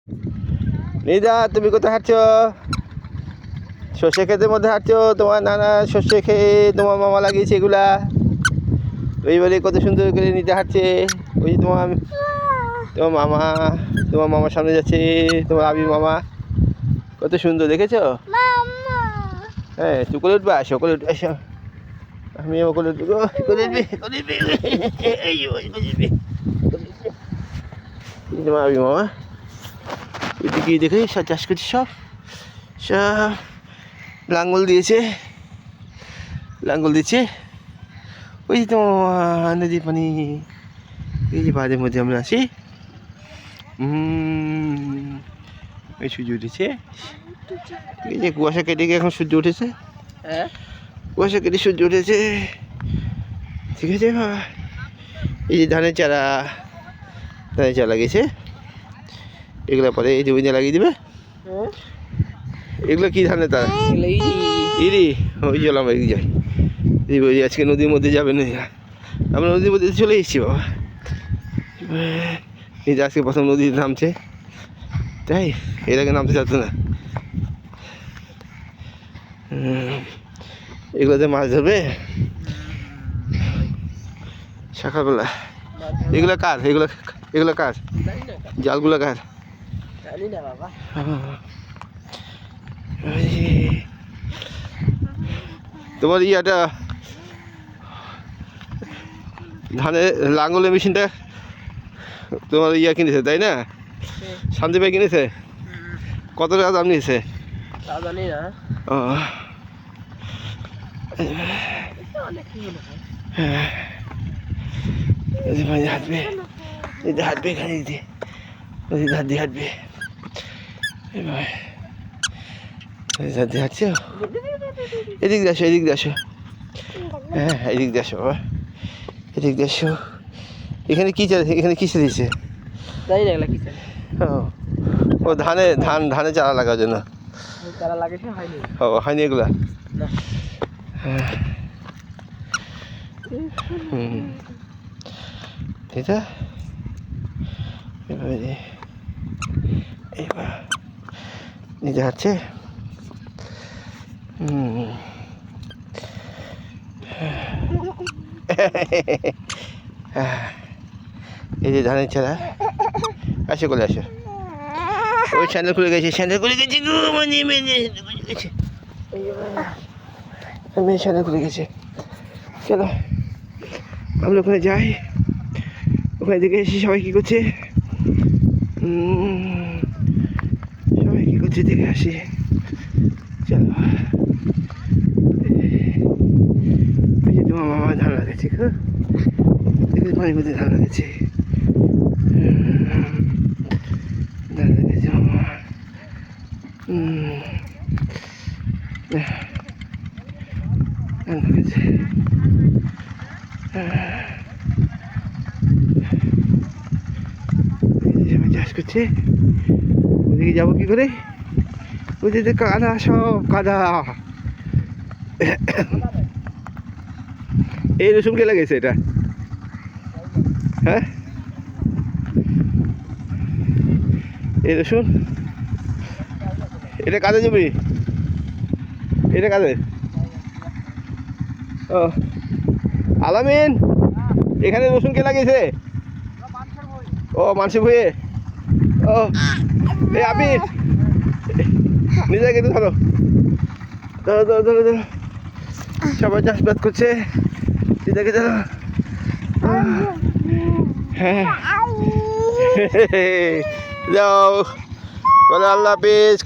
নিদা, তুমি কোথায় হাঁটছো? সর্ষে ক্ষেতের মধ্যে হাঁটছো। তোমার নানা সর্ষে খেয়ে তোমার মামা লাগিয়েছে এগুলা। এইবারে কত সুন্দর করে নিতে হাঁটছে। ওই যে তোমার মামার সামনে যাচ্ছে, তোমার আবির মামা। কত সুন্দর দেখেছো? হ্যাঁ, তুই কোলে উঠবে, আসো কোলে উঠবে, আসো। আমি কোলে উঠবো, কোলে উঠবে, কোলে উঠবে, তোমার আবির মামা ওইদিকে দেখে সব চাষ করছে, সব লাঙ্গল দিয়েছে, ওই যে তোমার নদী পানি। এই যে বাঁধের মধ্যে আমরা আছি। এই সূর্য উঠেছে, এই যে কুয়াশা কেটে গিয়ে এখন সূর্য উঠেছে। কুয়াশা কেটে সূর্য উঠেছে, ঠিক আছে বাবা। এই যে ধানের চারা লাগিয়েছে, এগুলো পরে এই জমিতে লাগিয়ে দিবে। এগুলো কি ধানের তারা? ইরি। ওই জল আমরা এদিকে যাই, আজকে নদীর মধ্যে যাবে না, আমরা নদীর মধ্যে চলে এসেছি বাবা। এই যে আজকে প্রথম নদীতে নামছে, তাই এর আগে নামতে চাচ্ছে না। এগুলোতে মাছ ধরবে সকালবেলা। এগুলো কার? এগুলো কার? জালগুলো কার? তোমার ইয়াটা ধানের লাঙ্গলের মেশিনটা তোমার ইয়া কিনেছে, তাই না? শান্তি ভাই কিনেছে। কত টাকা দাম নিয়েছে? ও হাঁটবে, হাঁটবে এখানে দিয়ে, ধার দিয়ে হাঁটবে, ধার দিয়ে হাঁটছে। এদিক দিয়ে আসো, এদিক দিয়ে আসো। হ্যাঁ, এদিক দিয়ে আসো বাবা, এদিক দিয়ে আসো। এখানে কি চাল, এখানে কিসে দিয়েছে? ও ধানে চারা লাগার জন্য। ও হয়নি এগুলা। এটা এবার নিজে হাঁটছে। এই যে ধানের চারা। আসো কোলে আসো। ওই স্যান্ডেল খুলে গেছে, স্যান্ডেল খুলে গেছে, স্যান্ডেল খুলে গেছে। চলো আমরা ওখানে যাই, ওখানে দেখে এসে সবাই কী করছে, দেখে আসি। চলো, ওই যে তোমার মামা ধান লাগাচ্ছে, পানির মধ্যে ধান লাগাচ্ছে, মামা। ধান লাগাচ্ছে। চাষ করছে। ওদিকে যাবো কি করে? ওদিকে কাদা, সব কাদা। এই রসুন কে লাগিয়েছে এটা? হ্যাঁ, এই রসুন, এটা কাদের জমি? এটা কাদের? ও আলামিন, এখানে রসুন কে লাগিয়েছে? ও মানসি ভুঁয়ে। ও এই আবির, নিজেকে একটু ধরো, ধরো। সবাই চাষবাদ করছে, নিজেকে ধরো। হ্যাঁ, যাও বলো আল্লাহ হাফিজ।